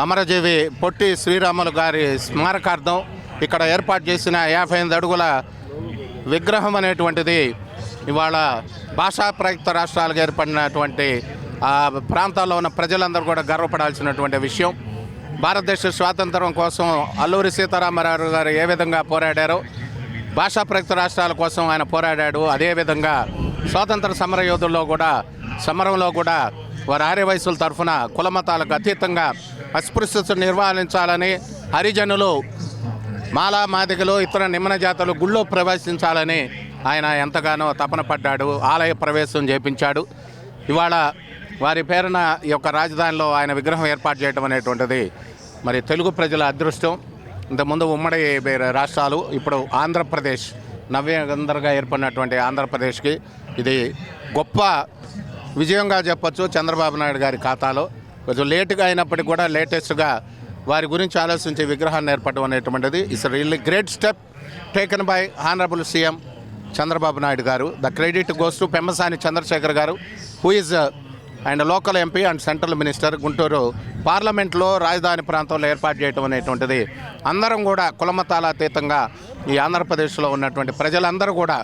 అమరజీవి పొట్టి శ్రీరాములు గారి స్మారకార్థం ఇక్కడ ఏర్పాటు చేసిన 58 అడుగుల విగ్రహం అనేటువంటిది ఇవాళ భాషా ప్రయుక్త రాష్ట్రాలుగా ఏర్పడినటువంటి ఆ ప్రాంతాల్లో ఉన్న ప్రజలందరూ కూడా గర్వపడాల్సినటువంటి విషయం. భారతదేశ స్వాతంత్రం కోసం అల్లూరి సీతారామరాజు గారు ఏ విధంగా పోరాడారో భాషా ప్రయుక్త రాష్ట్రాల కోసం ఆయన పోరాడాడు. అదేవిధంగా స్వాతంత్ర సమరంలో కూడా వారి ఆర్యవయసుల తరఫున కులమతాలకు అతీతంగా అస్పృశ్యతను నిర్వహించాలని, హరిజనులు, మాలా మాదిగలు, ఇతర నిమ్న జాతులు గుళ్ళో ప్రవేశించాలని ఆయన ఎంతగానో తపన పడ్డాడు. ఆలయ ప్రవేశం చేపించాడు. ఇవాళ వారి పేరున ఈ యొక్క రాజధానిలో ఆయన విగ్రహం ఏర్పాటు చేయడం అనేటువంటిది మరి తెలుగు ప్రజల అదృష్టం. ఇంతకుముందు ఉమ్మడి రాష్ట్రాలు, ఇప్పుడు ఆంధ్రప్రదేశ్ నవ్యాంధ్రగా ఏర్పడినటువంటి ఆంధ్రప్రదేశ్కి ఇది గొప్ప విజయంగా చెప్పచ్చు. చంద్రబాబు నాయుడు గారి ఖాతాలో కొంచెం లేటుగా అయినప్పటికీ కూడా లేటెస్ట్గా వారి గురించి ఆలోచించే విగ్రహాన్ని ఏర్పడడం అనేటువంటిది it's really great step taken by honourable CM Chandrababu Naidu garu. The credit goes to Pemmasani Chandrasekhar garu, who is and local MP and central minister. Guntur పార్లమెంట్లో రాజధాని ప్రాంతంలో ఏర్పాటు చేయడం అనేటువంటిది అందరం కూడా కులమతాల అతీతంగా ఈ ఆంధ్రప్రదేశ్లో ఉన్నటువంటి ప్రజలందరూ కూడా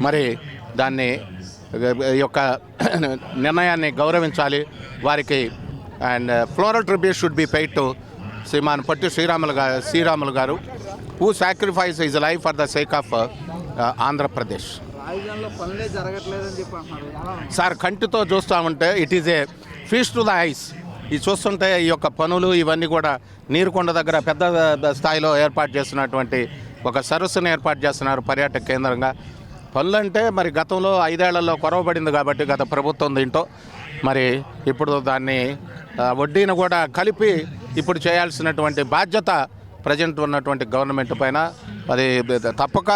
మరి దాన్ని యొక్క నిర్ణయాన్ని గౌరవించాలి. వారికి and floral tribute should be paid to Shriman Potti Sriramulu garu, who sacrifice his life for the sake of Andhra Pradesh. Sir, కంటితో చూస్తూ ఉంటే it is a feast to the eyes. ఇది చూస్తుంటే ఈ యొక్క పనులు ఇవన్నీ కూడా నీరుకొండ దగ్గర పెద్ద స్థాయిలో ఏర్పాటు చేస్తున్నటువంటి ఒక సరస్సును ఏర్పాటు చేస్తున్నారు పర్యాటక కేంద్రంగా. పనులంటే మరి గతంలో 5 ఏళ్లలో కొరవబడింది కాబట్టి గత ప్రభుత్వం దీంట్లో మరి ఇప్పుడు దాన్ని వడ్డీని కూడా కలిపి ఇప్పుడు చేయాల్సినటువంటి బాధ్యత ప్రజెంట్ ఉన్నటువంటి గవర్నమెంట్ పైన. అది తప్పక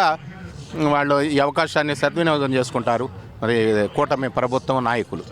వాళ్ళు ఈ అవకాశాన్ని సద్వినియోగం చేసుకుంటారు మరి కూటమి ప్రభుత్వం నాయకులు.